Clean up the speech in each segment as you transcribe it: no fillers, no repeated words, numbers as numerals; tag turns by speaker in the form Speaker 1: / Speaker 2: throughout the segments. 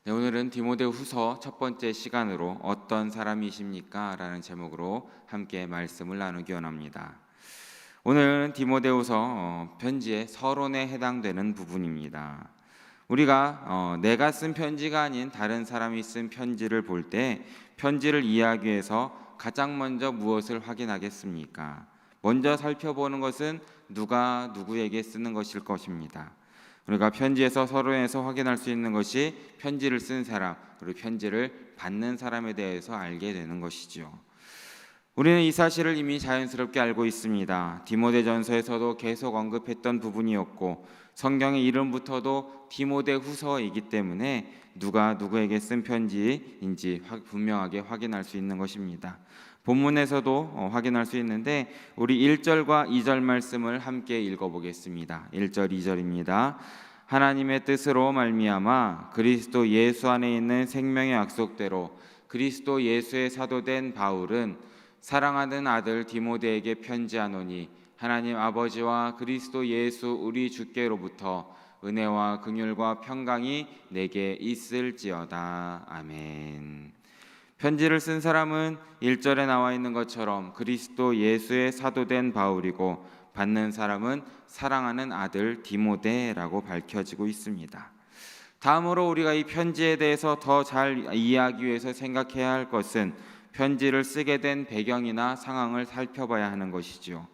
Speaker 1: 네, 오늘은 디모데후서 첫 번째 시간으로 어떤 사람이십니까? 라는 제목으로 함께 말씀을 나누기 원합니다. 오늘은 디모데후서 편지의 서론에 해당되는 부분입니다. 우리가 내가 쓴 편지가 아닌 다른 사람이 쓴 편지를 볼 때 편지를 이해하기 위해서 가장 먼저 무엇을 확인하겠습니까? 먼저 살펴보는 것은 누가 누구에게 쓰는 것일 것입니다. 우리가 편지에서 서론에서 확인할 수 있는 것이 편지를 쓴 사람, 그리고 편지를 받는 사람에 대해서 알게 되는 것이죠. 우리는 이 사실을 이미 자연스럽게 알고 있습니다. 디모데전서에서도 계속 언급했던 부분이었고 성경의 이름부터도 디모데후서이기 때문에 누가 누구에게 쓴 편지인지 분명하게 확인할 수 있는 것입니다. 본문에서도 확인할 수 있는데 우리 1절과 2절 말씀을 함께 읽어보겠습니다. 1절 2절입니다. 하나님의 뜻으로 말미암아 그리스도 예수 안에 있는 생명의 약속대로 그리스도 예수의 사도된 바울은 사랑하는 아들 디모데에게 편지하노니 하나님 아버지와 그리스도 예수 우리 주께로부터 은혜와 긍휼과 평강이 내게 있을지어다. 아멘. 편지를 쓴 사람은 1절에 나와 있는 것처럼 그리스도 예수의 사도된 바울이고 받는 사람은 사랑하는 아들 디모데라고 밝혀지고 있습니다. 다음으로 우리가 이 편지에 대해서 더 잘 이해하기 위해서 생각해야 할 것은 편지를 쓰게 된 배경이나 상황을 살펴봐야 하는 것이죠.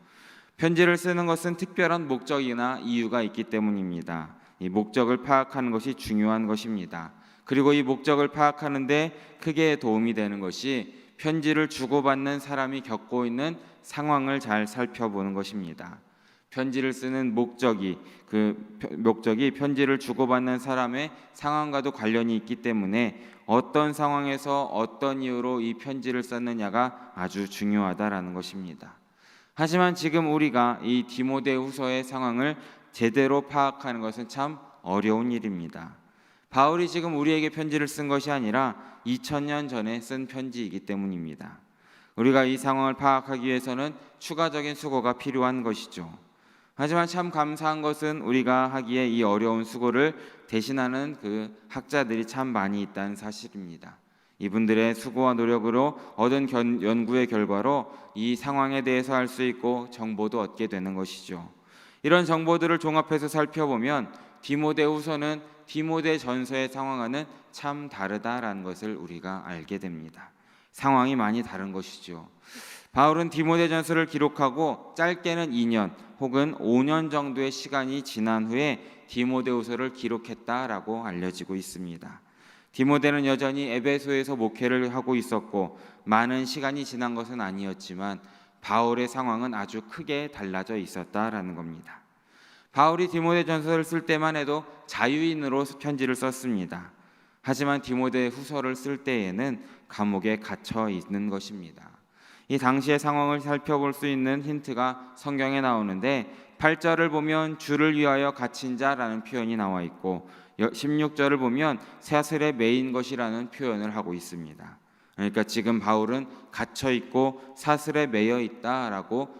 Speaker 1: 편지를 쓰는 것은 특별한 목적이나 이유가 있기 때문입니다. 이 목적을 파악하는 것이 중요한 것입니다. 그리고 이 목적을 파악하는데 크게 도움이 되는 것이 편지를 주고받는 사람이 겪고 있는 상황을 잘 살펴보는 것입니다. 편지를 쓰는 목적이 편지를 주고받는 사람의 상황과도 관련이 있기 때문에 어떤 상황에서 어떤 이유로 이 편지를 썼느냐가 아주 중요하다라는 것입니다. 하지만 지금 우리가 이 디모데후서의 상황을 제대로 파악하는 것은 참 어려운 일입니다. 바울이 지금 우리에게 편지를 쓴 것이 아니라 2000년 전에 쓴 편지이기 때문입니다. 우리가 이 상황을 파악하기 위해서는 추가적인 수고가 필요한 것이죠. 하지만 참 감사한 것은 우리가 하기에 이 어려운 수고를 대신하는 그 학자들이 참 많이 있다는 사실입니다. 이분들의 수고와 노력으로 얻은 연구의 결과로 이 상황에 대해서 알 수 있고 정보도 얻게 되는 것이죠. 이런 정보들을 종합해서 살펴보면 디모데후서는 디모데전서의 상황과는 참 다르다라는 것을 우리가 알게 됩니다. 상황이 많이 다른 것이죠. 바울은 디모데전서를 기록하고 짧게는 2년 혹은 5년 정도의 시간이 지난 후에 디모데후서를 기록했다라고 알려지고 있습니다. 디모데는 여전히 에베소에서 목회를 하고 있었고 많은 시간이 지난 것은 아니었지만 바울의 상황은 아주 크게 달라져 있었다라는 겁니다. 바울이 디모데전서를 쓸 때만 해도 자유인으로 편지를 썼습니다. 하지만 디모데후서를 쓸 때에는 감옥에 갇혀 있는 것입니다. 이 당시의 상황을 살펴볼 수 있는 힌트가 성경에 나오는데 8절을 보면 주를 위하여 갇힌 자라는 표현이 나와 있고 16절을 보면 사슬에 매인 것이라는 표현을 하고 있습니다. 그러니까 지금 바울은 갇혀 있고 사슬에 매여 있다라고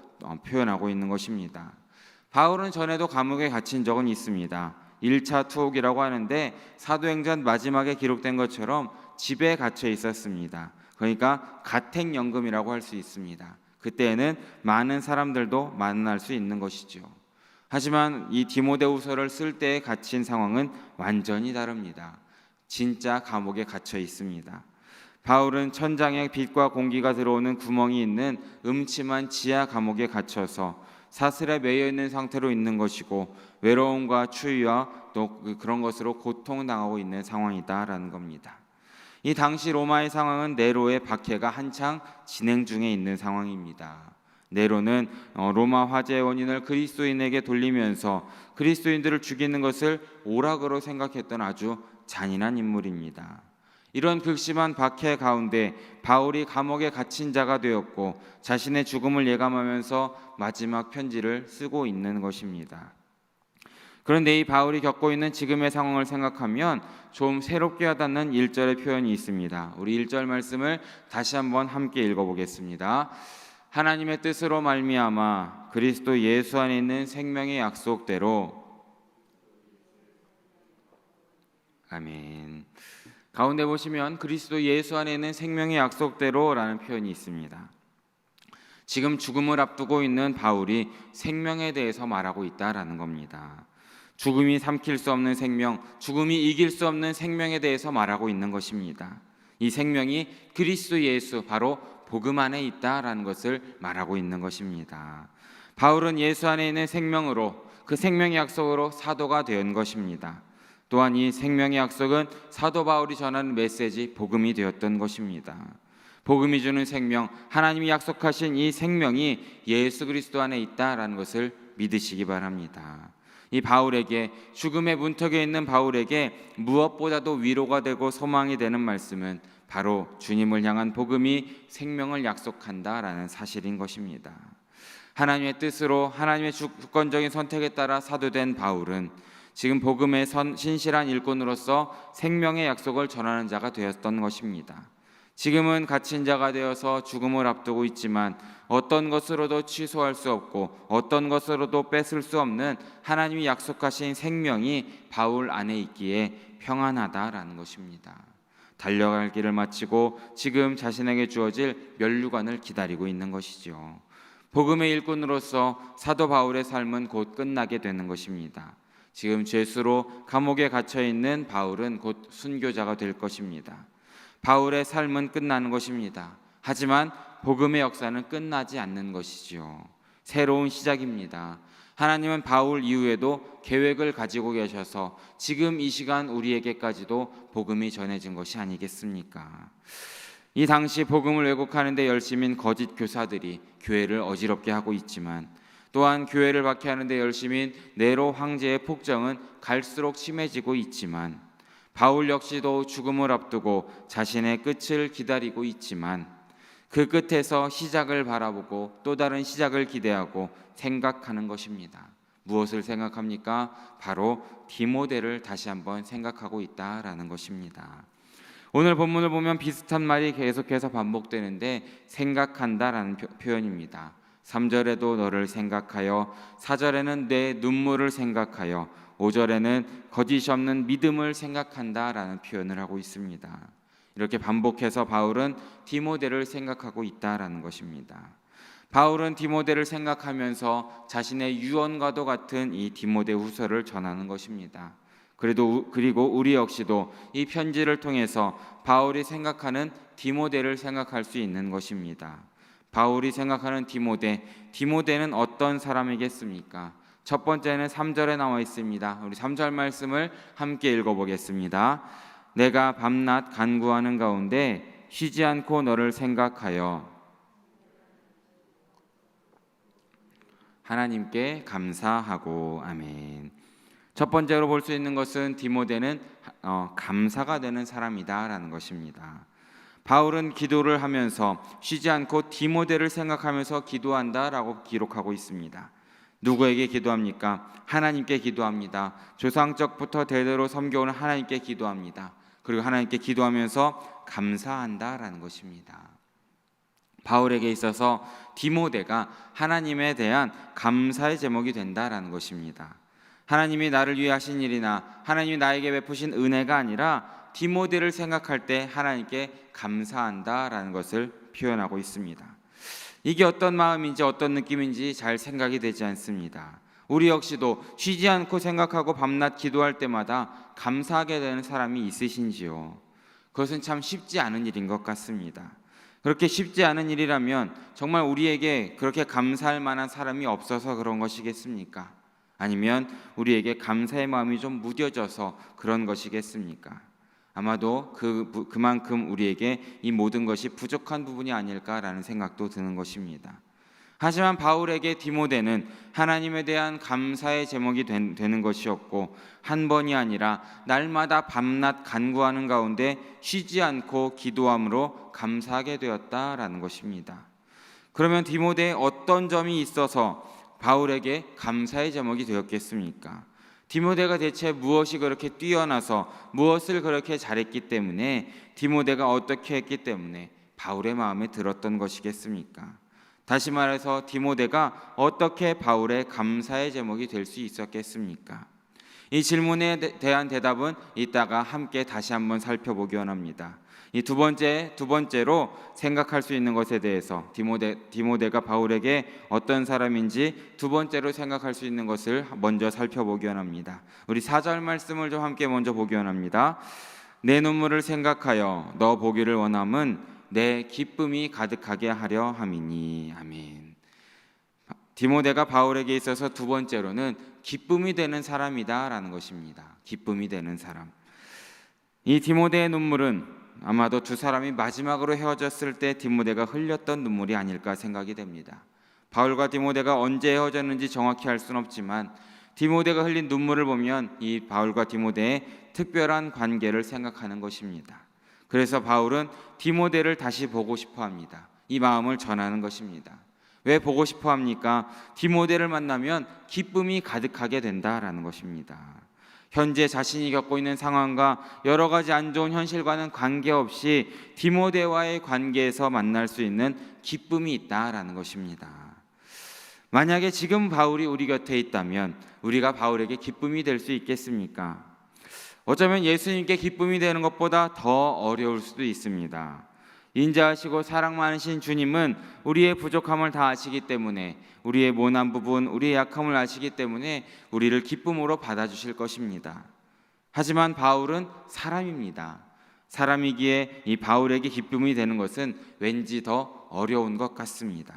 Speaker 1: 표현하고 있는 것입니다. 바울은 전에도 감옥에 갇힌 적은 있습니다. 1차 투옥이라고 하는데 사도행전 마지막에 기록된 것처럼 집에 갇혀 있었습니다. 그러니까 가택연금이라고 할 수 있습니다. 그때에는 많은 사람들도 만날 수 있는 것이죠. 하지만 이 디모데후서를 쓸 때에 갇힌 상황은 완전히 다릅니다. 진짜 감옥에 갇혀 있습니다. 바울은 천장에 빛과 공기가 들어오는 구멍이 있는 음침한 지하 감옥에 갇혀서 사슬에 매여 있는 상태로 있는 것이고 외로움과 추위와 또 그런 것으로 고통당하고 있는 상황이다라는 겁니다. 이 당시 로마의 상황은 네로의 박해가 한창 진행 중에 있는 상황입니다. 네로는 로마 화제의 원인을 그리스도인에게 돌리면서 그리스도인들을 죽이는 것을 오락으로 생각했던 아주 잔인한 인물입니다. 이런 극심한 박해 가운데 바울이 감옥에 갇힌 자가 되었고 자신의 죽음을 예감하면서 마지막 편지를 쓰고 있는 것입니다. 그런데 이 바울이 겪고 있는 지금의 상황을 생각하면 좀 새롭게 와닿는 1절의 표현이 있습니다. 우리 1절 말씀을 다시 한번 함께 읽어보겠습니다. 하나님의 뜻으로 말미암아 그리스도 예수 안에 있는 생명의 약속대로 아멘. 가운데 보시면 그리스도 예수 안에 있는 생명의 약속대로라는 표현이 있습니다. 지금 죽음을 앞두고 있는 바울이 생명에 대해서 말하고 있다라는 겁니다. 죽음이 삼킬 수 없는 생명, 죽음이 이길 수 없는 생명에 대해서 말하고 있는 것입니다. 이 생명이 그리스도 예수, 바로 복음 안에 있다라는 것을 말하고 있는 것입니다. 바울은 예수 안에 있는 생명으로, 그 생명의 약속으로 사도가 된 것입니다. 또한 이 생명의 약속은 사도 바울이 전하는 메시지, 복음이 되었던 것입니다. 복음이 주는 생명, 하나님이 약속하신 이 생명이 예수 그리스도 안에 있다라는 것을 믿으시기 바랍니다. 이 바울에게, 죽음의 문턱에 있는 바울에게 무엇보다도 위로가 되고 소망이 되는 말씀은 바로 주님을 향한 복음이 생명을 약속한다라는 사실인 것입니다. 하나님의 뜻으로, 하나님의 주권적인 선택에 따라 사도된 바울은 지금 복음의 신실한 일꾼으로서 생명의 약속을 전하는 자가 되었던 것입니다. 지금은 갇힌 자가 되어서 죽음을 앞두고 있지만 어떤 것으로도 취소할 수 없고 어떤 것으로도 뺏을 수 없는 하나님이 약속하신 생명이 바울 안에 있기에 평안하다라는 것입니다. 달려갈 길을 마치고 지금 자신에게 주어질 면류관을 기다리고 있는 것이죠. 복음의 일꾼으로서 사도 바울의 삶은 곧 끝나게 되는 것입니다. 지금 죄수로 감옥에 갇혀 있는 바울은 곧 순교자가 될 것입니다. 바울의 삶은 끝나는 것입니다. 하지만 복음의 역사는 끝나지 않는 것이지요. 새로운 시작입니다. 하나님은 바울 이후에도 계획을 가지고 계셔서 지금 이 시간 우리에게까지도 복음이 전해진 것이 아니겠습니까? 이 당시 복음을 왜곡하는 데 열심인 거짓 교사들이 교회를 어지럽게 하고 있지만, 또한 교회를 박해하는 데 열심인 네로 황제의 폭정은 갈수록 심해지고 있지만, 바울 역시도 죽음을 앞두고 자신의 끝을 기다리고 있지만 그 끝에서 시작을 바라보고 또 다른 시작을 기대하고 생각하는 것입니다. 무엇을 생각합니까? 바로 디모데를 다시 한번 생각하고 있다라는 것입니다. 오늘 본문을 보면 비슷한 말이 계속해서 반복되는데 생각한다라는 표현입니다. 3절에도 너를 생각하여, 4절에는 내 눈물을 생각하여, 5절에는 거짓이 없는 믿음을 생각한다라는 표현을 하고 있습니다. 이렇게 반복해서 바울은 디모데를 생각하고 있다라는 것입니다. 바울은 디모데를 생각하면서 자신의 유언과도 같은 이 디모데 후서를 전하는 것입니다. 그리고 우리 역시도 이 편지를 통해서 바울이 생각하는 디모데를 생각할 수 있는 것입니다. 바울이 생각하는 디모데는 어떤 사람이겠습니까? 첫 번째는 3절에 나와 있습니다. 우리 3절 말씀을 함께 읽어보겠습니다. 내가 밤낮 간구하는 가운데 쉬지 않고 너를 생각하여 하나님께 감사하고. 아멘. 첫 번째로 볼 수 있는 것은 디모데는 감사가 되는 사람이다라는 것입니다. 바울은 기도를 하면서 쉬지 않고 디모데를 생각하면서 기도한다라고 기록하고 있습니다. 누구에게 기도합니까? 하나님께 기도합니다. 조상적부터 대대로 섬겨오는 하나님께 기도합니다. 그리고 하나님께 기도하면서 감사한다라는 것입니다. 바울에게 있어서 디모데가 하나님에 대한 감사의 제목이 된다라는 것입니다. 하나님이 나를 위해 하신 일이나 하나님이 나에게 베푸신 은혜가 아니라 디모데를 생각할 때 하나님께 감사한다라는 것을 표현하고 있습니다. 이게 어떤 마음인지 어떤 느낌인지 잘 생각이 되지 않습니다. 우리 역시도 쉬지 않고 생각하고 밤낮 기도할 때마다 감사하게 되는 사람이 있으신지요? 그것은 참 쉽지 않은 일인 것 같습니다. 그렇게 쉽지 않은 일이라면 정말 우리에게 그렇게 감사할 만한 사람이 없어서 그런 것이겠습니까? 아니면 우리에게 감사의 마음이 좀 무뎌져서 그런 것이겠습니까? 아마도 그만큼 우리에게 이 모든 것이 부족한 부분이 아닐까라는 생각도 드는 것입니다. 하지만 바울에게 디모데는 하나님에 대한 감사의 제목이 되는 것이었고, 한 번이 아니라 날마다 밤낮 간구하는 가운데 쉬지 않고 기도함으로 감사하게 되었다라는 것입니다. 그러면 디모데의 어떤 점이 있어서 바울에게 감사의 제목이 되었겠습니까? 디모데가 대체 무엇이 그렇게 뛰어나서 무엇을 그렇게 잘했기 때문에, 디모데가 어떻게 했기 때문에 바울의 마음에 들었던 것이겠습니까? 다시 말해서 디모데가 어떻게 바울의 감사의 제목이 될 수 있었겠습니까? 이 질문에 대한 대답은 이따가 함께 다시 한번 살펴보기 원합니다. 이 두 번째로 생각할 수 있는 것에 대해서 디모데가 바울에게 어떤 사람인지 두 번째로 생각할 수 있는 것을 먼저 살펴보기 원합니다. 우리 4절 말씀을 좀 함께 먼저 보기 원합니다. 내 눈물을 생각하여 너 보기를 원함은 내 기쁨이 가득하게 하려 함이니. 아멘. 디모데가 바울에게 있어서 두 번째로는 기쁨이 되는 사람이다라는 것입니다. 기쁨이 되는 사람. 이 디모데의 눈물은 아마도 두 사람이 마지막으로 헤어졌을 때 디모데가 흘렸던 눈물이 아닐까 생각이 됩니다. 바울과 디모데가 언제 헤어졌는지 정확히 알 수는 없지만 디모데가 흘린 눈물을 보면 이 바울과 디모데의 특별한 관계를 생각하는 것입니다. 그래서 바울은 디모데를 다시 보고 싶어 합니다. 이 마음을 전하는 것입니다. 왜 보고 싶어 합니까? 디모데를 만나면 기쁨이 가득하게 된다라는 것입니다. 현재 자신이 겪고 있는 상황과 여러 가지 안 좋은 현실과는 관계없이 디모데와의 관계에서 만날 수 있는 기쁨이 있다라는 것입니다. 만약에 지금 바울이 우리 곁에 있다면 우리가 바울에게 기쁨이 될 수 있겠습니까? 어쩌면 예수님께 기쁨이 되는 것보다 더 어려울 수도 있습니다. 인자하시고 사랑 많으신 주님은 우리의 부족함을 다 아시기 때문에, 우리의 모난 부분, 우리의 약함을 아시기 때문에 우리를 기쁨으로 받아주실 것입니다. 하지만 바울은 사람입니다. 사람이기에 이 바울에게 기쁨이 되는 것은 왠지 더 어려운 것 같습니다.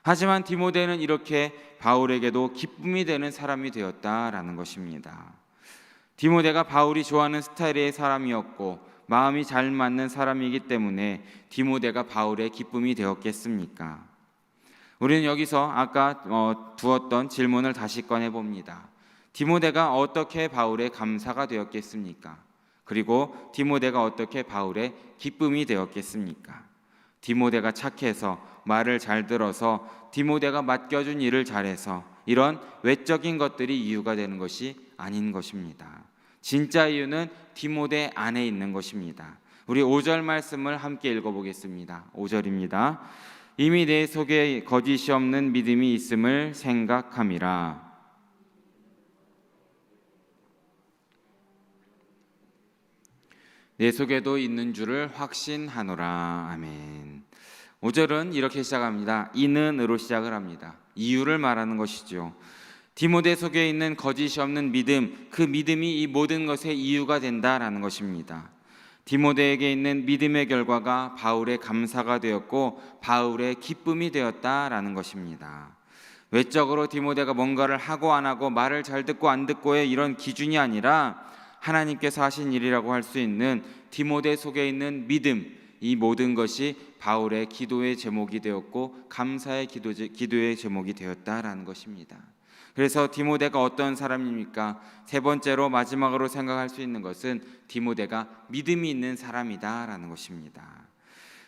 Speaker 1: 하지만 디모데는 이렇게 바울에게도 기쁨이 되는 사람이 되었다라는 것입니다. 디모데가 바울이 좋아하는 스타일의 사람이었고 마음이 잘 맞는 사람이기 때문에 디모데가 바울의 기쁨이 되었겠습니까? 우리는 여기서 아까 두었던 질문을 다시 꺼내봅니다. 디모데가 어떻게 바울의 감사가 되었겠습니까? 그리고 디모데가 어떻게 바울의 기쁨이 되었겠습니까? 디모데가 착해서, 말을 잘 들어서, 디모데가 맡겨준 일을 잘해서, 이런 외적인 것들이 이유가 되는 것이 아닌 것입니다. 진짜 이유는 디모데 안에 있는 것입니다. 우리 5절 말씀을 함께 읽어보겠습니다. 5절입니다. 이미 내 속에 거짓이 없는 믿음이 있음을 생각함이라. 내 속에도 있는 줄을 확신하노라. 아멘. 5절은 이렇게 시작합니다. 이는으로 시작을 합니다. 이유를 말하는 것이죠. 디모데 속에 있는 거짓이 없는 믿음, 그 믿음이 이 모든 것의 이유가 된다라는 것입니다. 디모데에게 있는 믿음의 결과가 바울의 감사가 되었고 바울의 기쁨이 되었다라는 것입니다. 외적으로 디모데가 뭔가를 하고 안 하고, 말을 잘 듣고 안 듣고의 이런 기준이 아니라 하나님께서 하신 일이라고 할 수 있는 디모데 속에 있는 믿음, 이 모든 것이 바울의 기도의 제목이 되었고 감사의 기도의 제목이 되었다라는 것입니다. 그래서 디모데가 어떤 사람입니까? 세 번째로 마지막으로 생각할 수 있는 것은 디모데가 믿음이 있는 사람이다라는 것입니다.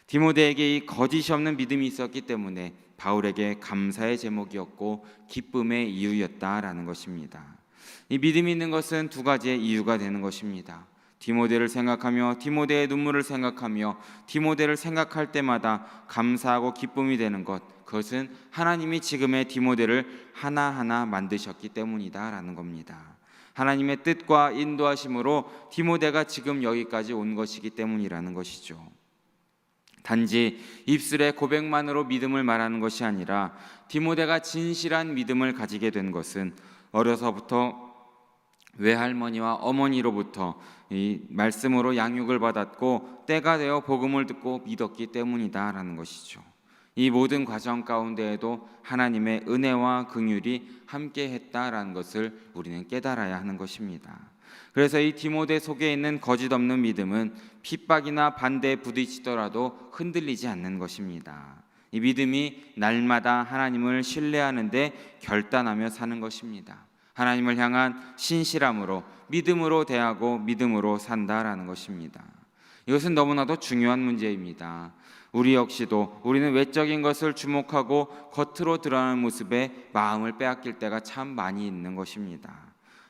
Speaker 1: 디모데에게 이 거짓이 없는 믿음이 있었기 때문에 바울에게 감사의 제목이었고 기쁨의 이유였다라는 것입니다. 이 믿음이 있는 것은 두 가지의 이유가 되는 것입니다. 디모데를 생각하며 디모데의 눈물을 생각하며 디모데를 생각할 때마다 감사하고 기쁨이 되는 것, 그것은 하나님이 지금의 디모데를 하나하나 만드셨기 때문이다라는 겁니다. 하나님의 뜻과 인도하심으로 디모데가 지금 여기까지 온 것이기 때문이라는 것이죠. 단지 입술의 고백만으로 믿음을 말하는 것이 아니라 디모데가 진실한 믿음을 가지게 된 것은 어려서부터 외할머니와 어머니로부터 이 말씀으로 양육을 받았고 때가 되어 복음을 듣고 믿었기 때문이다라는 것이죠. 이 모든 과정 가운데에도 하나님의 은혜와 긍휼이 함께 했다라는 것을 우리는 깨달아야 하는 것입니다. 그래서 이 디모데 속에 있는 거짓 없는 믿음은 핍박이나 반대에 부딪히더라도 흔들리지 않는 것입니다. 이 믿음이 날마다 하나님을 신뢰하는데 결단하며 사는 것입니다. 하나님을 향한 신실함으로, 믿음으로 대하고 믿음으로 산다라는 것입니다. 이것은 너무나도 중요한 문제입니다. 우리 역시도 우리는 외적인 것을 주목하고 겉으로 드러나는 모습에 마음을 빼앗길 때가 참 많이 있는 것입니다.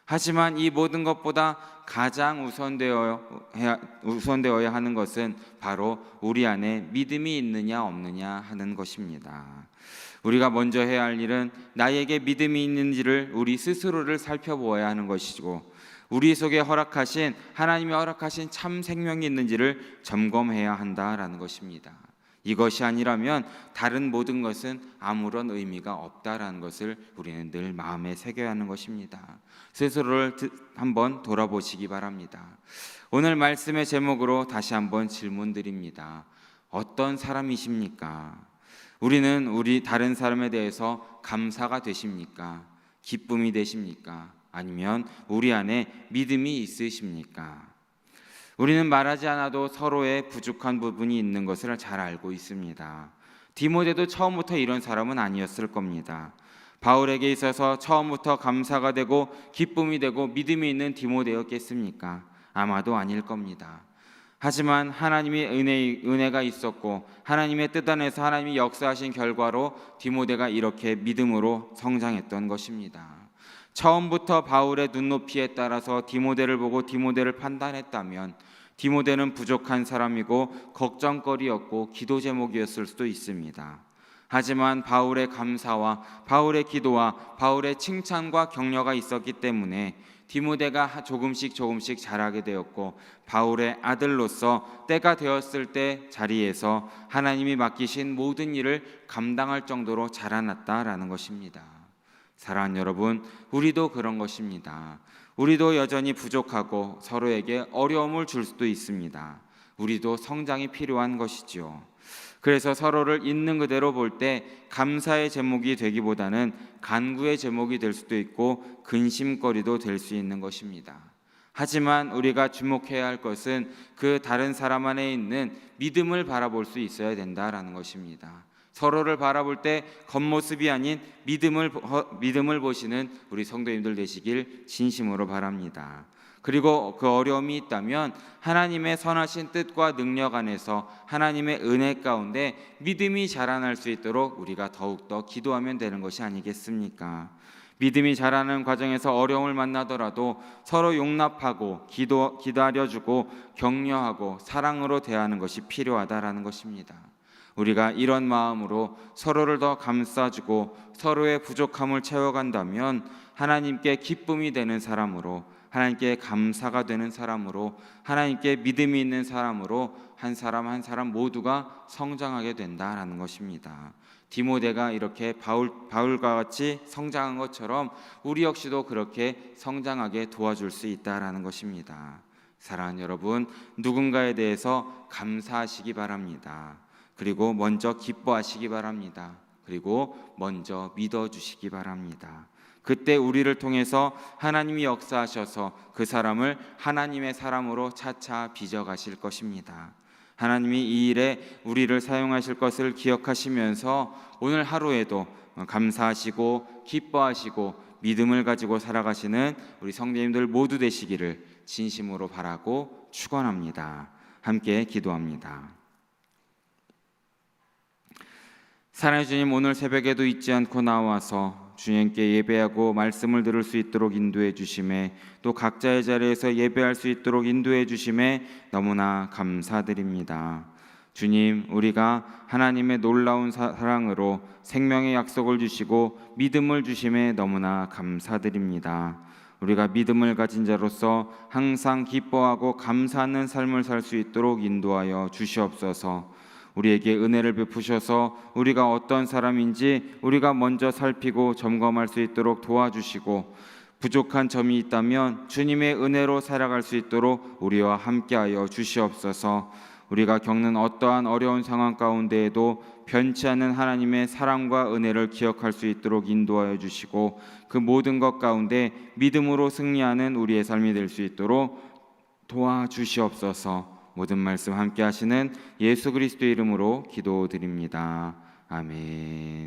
Speaker 1: 하지만 이 모든 것보다 가장 우선되어야 하는 것은 바로 우리 안에 믿음이 있느냐 없느냐 하는 것입니다. 우리가 먼저 해야 할 일은 나에게 믿음이 있는지를 우리 스스로를 살펴보아야 하는 것이고, 우리 속에 허락하신 하나님이 허락하신 참 생명이 있는지를 점검해야 한다라는 것입니다. 이것이 아니라면 다른 모든 것은 아무런 의미가 없다라는 것을 우리는 늘 마음에 새겨야 하는 것입니다. 스스로를 한번 돌아보시기 바랍니다. 오늘 말씀의 제목으로 다시 한번 질문드립니다. 어떤 사람이십니까? 우리 다른 사람에 대해서 감사가 되십니까? 기쁨이 되십니까? 아니면 우리 안에 믿음이 있으십니까? 우리는 말하지 않아도 서로의 부족한 부분이 있는 것을 잘 알고 있습니다. 디모데도 처음부터 이런 사람은 아니었을 겁니다. 바울에게 있어서 처음부터 감사가 되고 기쁨이 되고 믿음이 있는 디모데였겠습니까? 아마도 아닐 겁니다. 하지만 하나님의 은혜가 있었고 하나님의 뜻 안에서 하나님이 역사하신 결과로 디모데가 이렇게 믿음으로 성장했던 것입니다. 처음부터 바울의 눈높이에 따라서 디모데를 보고 디모데를 판단했다면 디모데는 부족한 사람이고 걱정거리였고 기도 제목이었을 수도 있습니다. 하지만 바울의 감사와 바울의 기도와 바울의 칭찬과 격려가 있었기 때문에 디모데가 조금씩 자라게 되었고 바울의 아들로서 때가 되었을 때 자리에서 하나님이 맡기신 모든 일을 감당할 정도로 자라났다라는 것입니다. 사랑하는 여러분, 우리도 그런 것입니다. 우리도 여전히 부족하고 서로에게 어려움을 줄 수도 있습니다. 우리도 성장이 필요한 것이지요. 그래서 서로를 있는 그대로 볼 때 감사의 제목이 되기보다는 간구의 제목이 될 수도 있고 근심거리도 될 수 있는 것입니다. 하지만 우리가 주목해야 할 것은 그 다른 사람 안에 있는 믿음을 바라볼 수 있어야 된다라는 것입니다. 서로를 바라볼 때 겉모습이 아닌 믿음을 보시는 우리 성도님들 되시길 진심으로 바랍니다. 그리고 그 어려움이 있다면 하나님의 선하신 뜻과 능력 안에서 하나님의 은혜 가운데 믿음이 자라날 수 있도록 우리가 더욱더 기도하면 되는 것이 아니겠습니까? 믿음이 자라는 과정에서 어려움을 만나더라도 서로 용납하고 기다려주고 격려하고 사랑으로 대하는 것이 필요하다라는 것입니다. 우리가 이런 마음으로 서로를 더 감싸주고 서로의 부족함을 채워간다면 하나님께 기쁨이 되는 사람으로, 하나님께 감사가 되는 사람으로, 하나님께 믿음이 있는 사람으로 한 사람 한 사람 모두가 성장하게 된다라는 것입니다. 디모데가 이렇게 바울과 같이 성장한 것처럼 우리 역시도 그렇게 성장하게 도와줄 수 있다라는 것입니다. 사랑하는 여러분, 누군가에 대해서 감사하시기 바랍니다. 그리고 먼저 기뻐하시기 바랍니다. 그리고 먼저 믿어주시기 바랍니다. 그때 우리를 통해서 하나님이 역사하셔서 그 사람을 하나님의 사람으로 차차 빚어가실 것입니다. 하나님이 이 일에 우리를 사용하실 것을 기억하시면서 오늘 하루에도 감사하시고 기뻐하시고 믿음을 가지고 살아가시는 우리 성도님들 모두 되시기를 진심으로 바라고 축원합니다. 함께 기도합니다. 사랑의 주님, 오늘 새벽에도 잊지 않고 나와서 주님께 예배하고 말씀을 들을 수 있도록 인도해 주심에, 또 각자의 자리에서 예배할 수 있도록 인도해 주심에 너무나 감사드립니다. 주님, 우리가 하나님의 놀라운 사랑으로 생명의 약속을 주시고 믿음을 주심에 너무나 감사드립니다. 우리가 믿음을 가진 자로서 항상 기뻐하고 감사하는 삶을 살 수 있도록 인도하여 주시옵소서. 우리에게 은혜를 베푸셔서 우리가 어떤 사람인지 우리가 먼저 살피고 점검할 수 있도록 도와주시고, 부족한 점이 있다면 주님의 은혜로 살아갈 수 있도록 우리와 함께하여 주시옵소서. 우리가 겪는 어떠한 어려운 상황 가운데에도 변치 않는 하나님의 사랑과 은혜를 기억할 수 있도록 인도하여 주시고, 그 모든 것 가운데 믿음으로 승리하는 우리의 삶이 될 수 있도록 도와주시옵소서. 모든 말씀 함께 하시는 예수 그리스도의 이름으로 기도드립니다. 아멘.